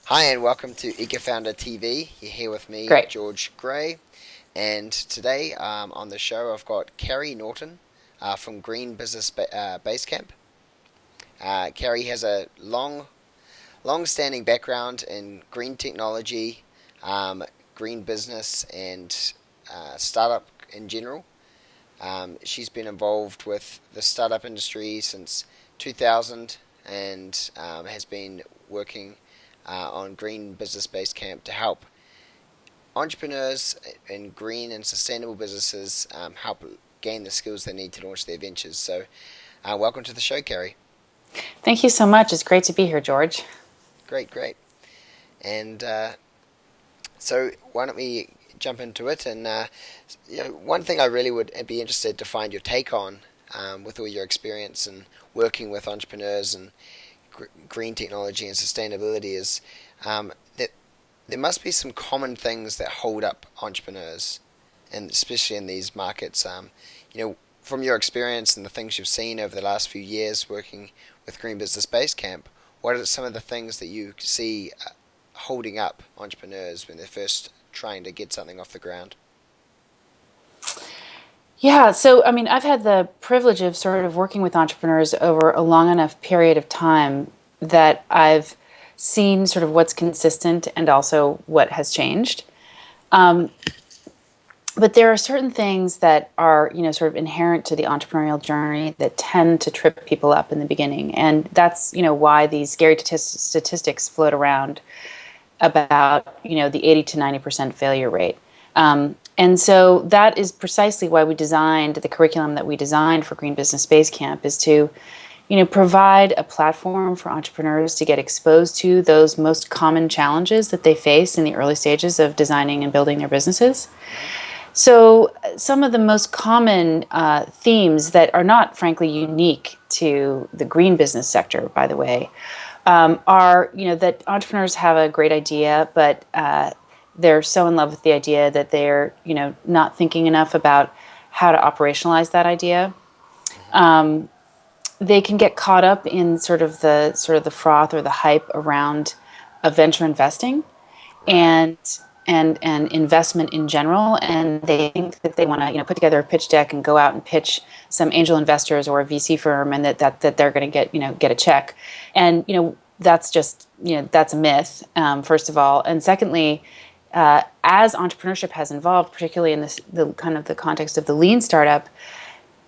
Hi, and welcome to EcoFounder TV. You're here with me, Great. George Gray, and today on the show I've got Carrie Norton from Green Business Basecamp. Carrie has a long-standing background in green technology, green business, and startup in general. She's been involved with the startup industry since 2000 and has been working on Green Business Basecamp to help entrepreneurs in green and sustainable businesses help gain the skills they need to launch their ventures. So, welcome to the show, Carrie. Thank you so much. It's great to be here, George. Great, great. And so, why don't we jump into it? And one thing I really would be interested to find your take on, with all your experience and working with entrepreneurs and green technology and sustainability, is that there must be some common things that hold up entrepreneurs, and especially in these markets. From your experience and the things you've seen over the last few years working with Green Business Basecamp, what are some of the things that you see holding up entrepreneurs when they're first trying to get something off the ground? Yeah, so I mean, I've had the privilege of sort of working with entrepreneurs over a long enough period of time that I've seen sort of what's consistent and also what has changed. Um, but there are certain things that are, sort of inherent to the entrepreneurial journey that tend to trip people up in the beginning. And that's, why these scary statistics float around about the 80 to 90% failure rate. And so that is precisely why we designed the curriculum that we designed for Green Business Basecamp, is to provide a platform for entrepreneurs to get exposed to those most common challenges that they face in the early stages of designing and building their businesses. Hmm. So some of the most common themes that are not, frankly, unique to the green business sector, by the way, are that entrepreneurs have a great idea, but they're so in love with the idea that they're not thinking enough about how to operationalize that idea. Hmm. They can get caught up in sort of the froth or the hype around venture investing Right. and and investment in general, and they think that they want to put together a pitch deck and go out and pitch some angel investors or a VC firm, and that they're going to get a check. And that's just that's a myth, first of all. And secondly, as entrepreneurship has evolved, particularly in the kind of the context of the lean startup,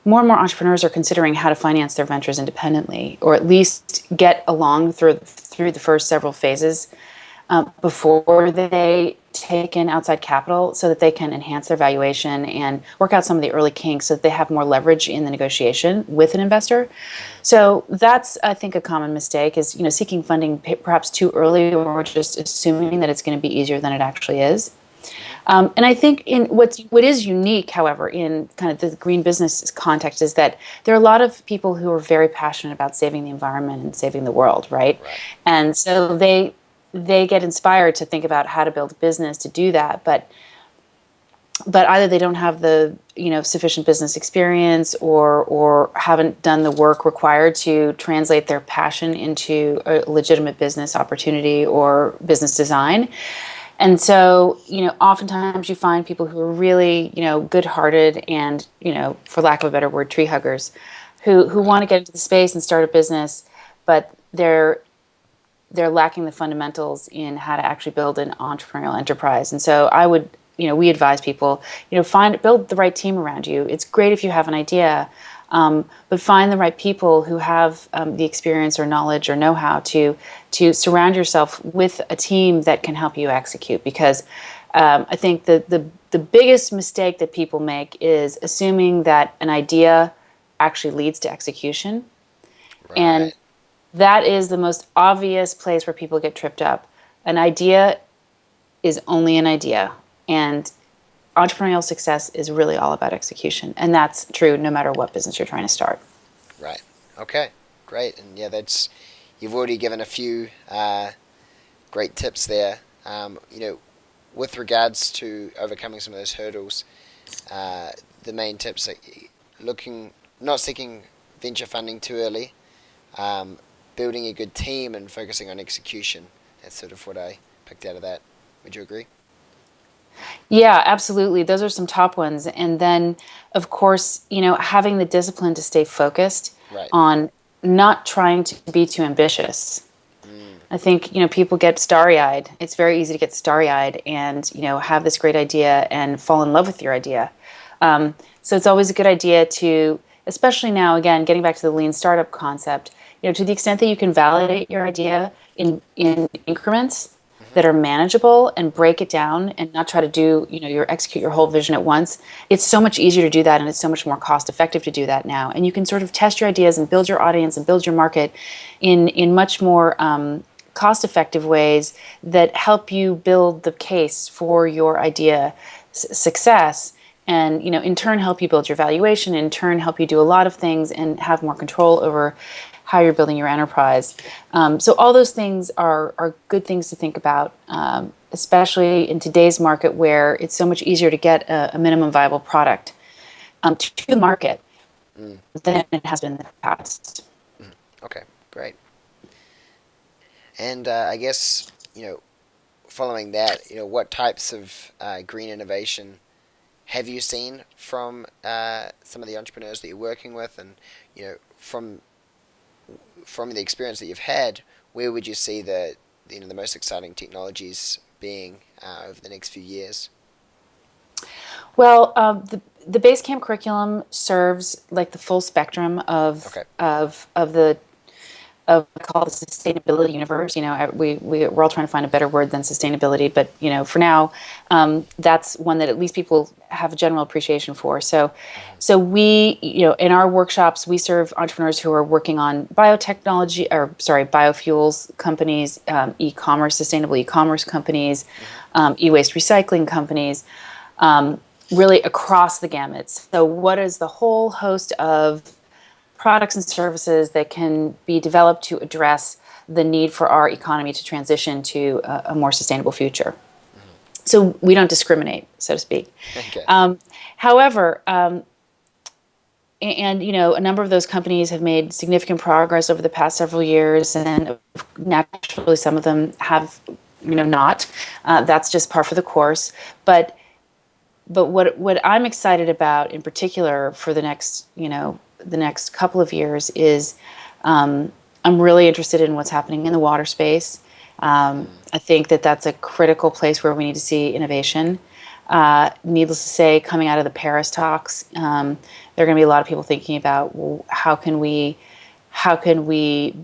more and more entrepreneurs are considering how to finance their ventures independently, or at least get along through the first several phases before they take in outside capital, so that they can enhance their valuation and work out some of the early kinks, so that they have more leverage in the negotiation with an investor. Hmm. So that's, I think, a common mistake, is seeking funding perhaps too early, or just assuming that it's going to be easier than it actually is. Hmm. And I think in what is unique, however, in kind of the green business context, is that there are a lot of people who are very passionate about saving the environment and saving the world, right? Right. And so they get inspired to think about how to build a business to do that, but either they don't have the sufficient business experience, or haven't done the work required to translate their passion into a legitimate business opportunity or business design. And so, oftentimes you find people who are really, good-hearted and, for lack of a better word, tree huggers, who Right. want to get into the space and start a business, but they're lacking the fundamentals in how to actually build an entrepreneurial enterprise. And so I would, we advise people, build the right team around you. It's great if you have an idea, but find the right people who have the experience or knowledge or know-how to surround yourself with a team that can help you execute. Because I think the biggest mistake that people make is assuming that an idea actually leads to execution. And Right. that is the most obvious place where people get tripped up. An idea is only an idea. And entrepreneurial success is really all about execution. And that's true no matter what business you're trying to start. Right. Okay. Great. And yeah, that's you've already given a few great tips there. With regards to overcoming some of those hurdles, the main tips are not seeking venture funding too early, um, building a good team, and focusing on execution. That's sort of what I picked out of that. Would you agree? Yeah, absolutely. Those are some top ones. And then, of course, having the discipline to stay focused Right. on not trying to be too ambitious. Mm, I think, people get starry-eyed. It's very easy to get starry-eyed and, have this great idea and fall in love with your idea. So it's always a good idea to, especially now, again, getting back to the lean startup concept, to the extent that you can validate your idea in increments hmm that are manageable and break it down and not try to do, execute your whole vision at once. It's so much easier to do that and it's so much more cost effective to do that now. And you can sort of test your ideas and build your audience and build your market in much more cost effective ways that help you build the case for your idea success, and in turn help you build your valuation, in turn help you do a lot of things and have more control over how you're building your enterprise. So all those things are good things to think about, especially in today's market where it's so much easier to get a minimum viable product to the market mm, than it has been in the past. mm. Okay, great. And I guess, following that, what types of green innovation have you seen from some of the entrepreneurs that you're working with, and from the experience that you've had, where would you see the most exciting technologies being over the next few years? Well, the Basecamp curriculum serves like the full spectrum of Okay. the of called the sustainability universe. We're all trying to find a better word than sustainability, but for now, that's one that at least people have a general appreciation for. So, hmm so we, in our workshops, we serve entrepreneurs who are working on biotechnology, or sorry, biofuels companies, e-commerce, sustainable e-commerce companies, hmm e-waste recycling companies. Really across the gamut. So, what is the whole host of products and services that can be developed to address the need for our economy to transition to a more sustainable future? hmm So, we don't discriminate, so to speak. Okay. However, and a number of those companies have made significant progress over the past several years, and naturally, some of them have, not. That's just par for the course. But what I'm excited about in particular for the next couple of years is I'm really interested in what's happening in the water space. Mm, I think that that's a critical place where we need to see innovation. Needless to say, coming out of the Paris talks, there are going to be a lot of people thinking about, well, how can we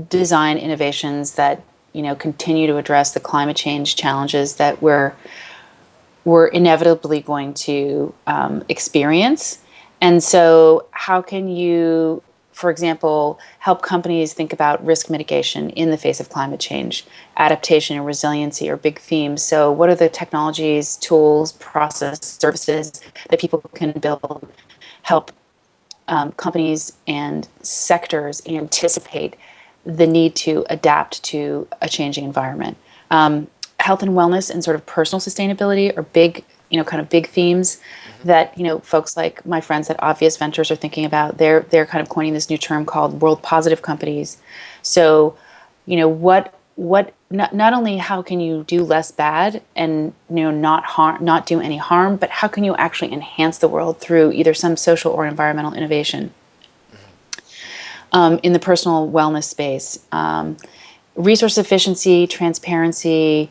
design innovations that continue to address the climate change challenges that we're inevitably going to experience. And so, how can you, for example, help companies think about risk mitigation in the face of climate change? Adaptation and resiliency are big themes. So, what are the technologies, tools, process, services that people can build, help companies and sectors anticipate the need to adapt to a changing environment? Health and wellness and sort of personal sustainability are big, kind of big themes hmm that folks like my friends at Obvious Ventures are thinking about. They're kind of coining this new term called world positive companies. So, not only how can you do less bad and not do any harm, but how can you actually enhance the world through either some social or environmental innovation? hmm In the personal wellness space. Resource efficiency, transparency,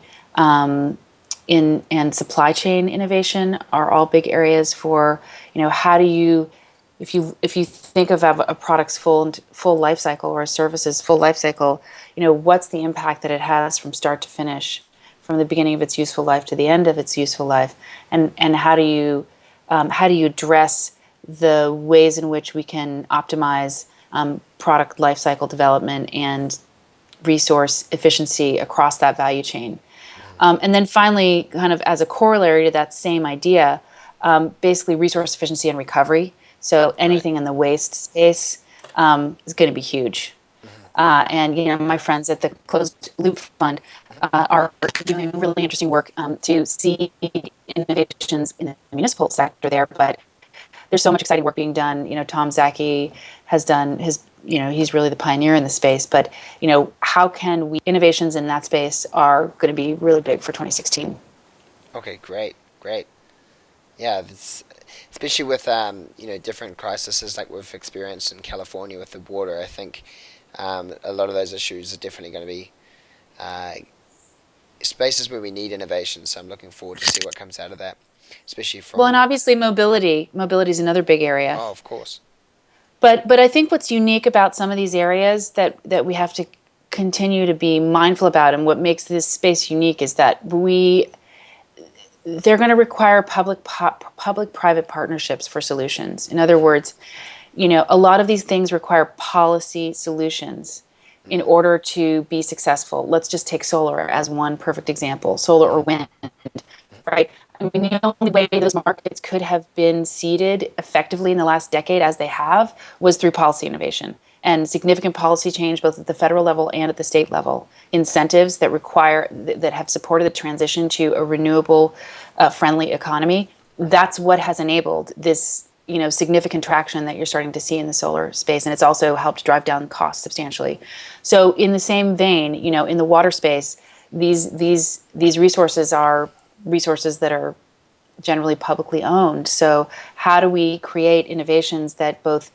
in and supply chain innovation are all big areas for how do you, if you think of a product's full life cycle or a service's full life cycle, what's the impact that it has from start to finish, from the beginning of its useful life to the end of its useful life, and how do you address the ways in which we can optimize product lifecycle development and resource efficiency across that value chain. And then finally, kind of as a corollary to that same idea, basically resource efficiency and recovery. So Right. anything in the waste space is going to be huge. hmm And my friends at the Closed Loop Fund are doing really interesting work to see innovations in the municipal sector there. But there's so much exciting work being done. Tom Zaki has done his he's really the pioneer in the space. But how can we innovations in that space are going to be really big for 2016. Okay, great, great. Yeah, especially with different crises like we've experienced in California with the water. I think a lot of those issues are definitely going to be uh, spaces where we need innovation. So I'm looking forward to see what comes out of that, especially Well, and from. obviously mobility is another big area. Oh, of course. But I think what's unique about some of these areas that we have to continue to be mindful about, and what makes this space unique, is that they're going to require public private partnerships for solutions. In other Hmm. words, a lot of these things require policy solutions in Hmm. order to be successful. Let's just take solar as one perfect example, solar or Hmm. wind, right? I mean, the only way those markets could have been seeded effectively in the last decade, as they have, was through policy innovation and significant policy change, both at the federal level and at the state level. Incentives that have supported the transition to a renewable, friendly economy. Hmm. That's what has enabled this, significant traction that you're starting to see in the solar space, and it's also helped drive down costs substantially. So, in the same vein, in the water space, these resources are resources that are generally publicly owned. So, how do we create innovations that both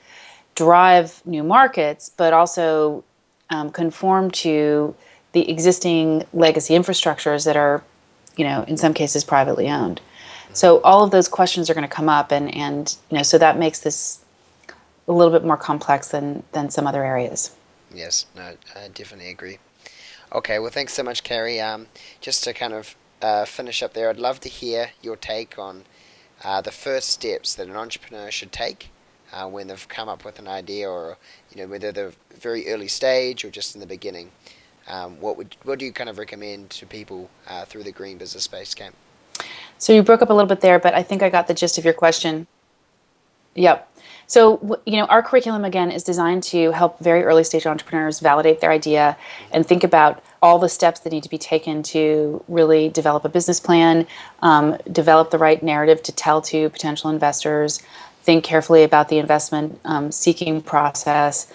drive new markets, but also conform to the existing legacy infrastructures that are, in some cases privately owned? Hmm. So all of those questions are going to come up, and so that makes this a little bit more complex than some other areas. Yes, no, I definitely agree. Okay, well, thanks so much, Carrie. Just to kind of finish up there, I'd love to hear your take on the first steps that an entrepreneur should take when they've come up with an idea, or whether they're very early stage or just in the beginning. What do you kind of recommend to people through the Green Business Space Camp? So you broke up a little bit there, but I think I got the gist of your question. Yep. So, our curriculum again is designed to help very early stage entrepreneurs validate their idea Hmm. and think about all the steps that need to be taken to really develop a business plan, develop the right narrative to tell to potential investors, think carefully about the investment seeking process,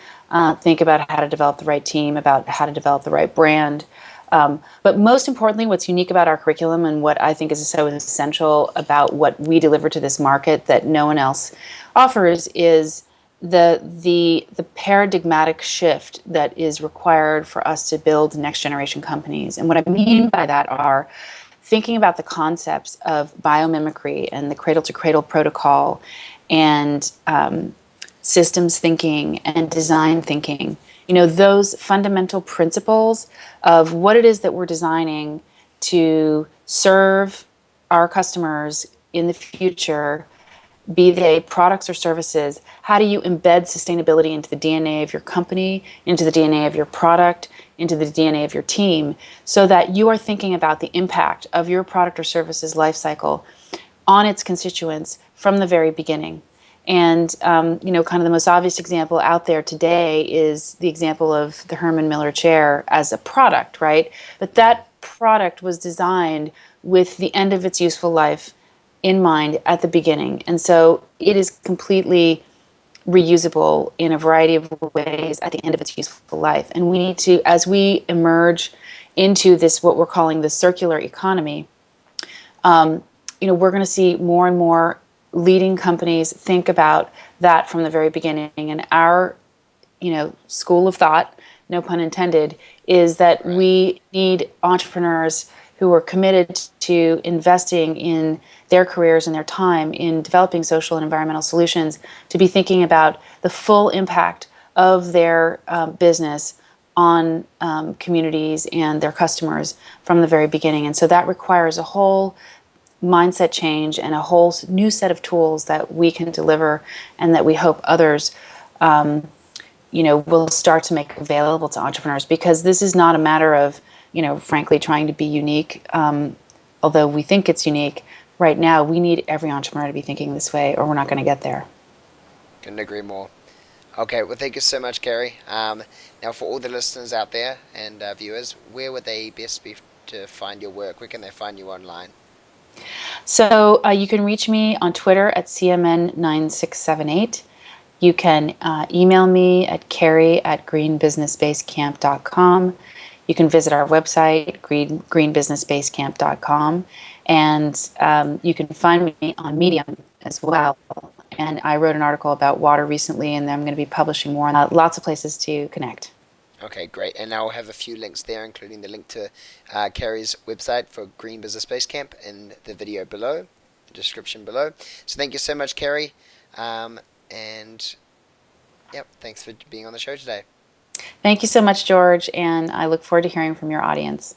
think about how to develop the right team, about how to develop the right brand. But most importantly, what's unique about our curriculum and what I think is so essential about what we deliver to this market that no one else offers is the paradigmatic shift that is required for us to build next generation companies. And what I mean by that are thinking about the concepts of biomimicry and the cradle to cradle protocol and systems thinking and design thinking. Those fundamental principles of what it is that we're designing to serve our customers in the future, be they products or services. How do you embed sustainability into the DNA of your company, into the DNA of your product, into the DNA of your team, so that you are thinking about the impact of your product or services life cycle on its constituents from the very beginning? And kind of the most obvious example out there today is the example of the Herman Miller chair as a product, right? But Hmm. that product was designed with the end of its useful life in mind at the beginning. And so it is completely reusable in a variety of ways at the end of its useful life. And we need to, as we emerge into this, what we're calling the circular economy, we're going to see more and more leading companies think about that from the very beginning. And our, school of thought, no pun intended, is that Right. we need entrepreneurs who are committed to investing in their careers and their time in developing social and environmental solutions to be thinking about the full impact of their business on communities and their customers from the very beginning. And so that requires a whole mindset change and a whole new set of tools that we can deliver and that we hope others will start to make available to entrepreneurs, because this is not a matter of frankly trying to be unique, although we think it's unique. Right now we need every entrepreneur to be thinking this way, or we're not going to get there. Couldn't agree more. Okay, well, thank you so much, Carrie. Now, for all the listeners out there and viewers, where would they best be to find your work? Where can they find you online? So you can reach me on Twitter at cmn9678. You can email me at carrie@greenbusinessbasecamp.com. You can visit our website, greenbusinessbasecamp.com, and you can find me on Medium as well. And I wrote an article about water recently, and I'm going to be publishing more on that. Lots of places to connect. Okay, great. And I'll have a few links there, including the link to Carrie's website for Green Business Base Camp in the video below, the description below. So thank you so much, Carrie. And yep, thanks for being on the show today. Thank you so much, George, and I look forward to hearing from your audience.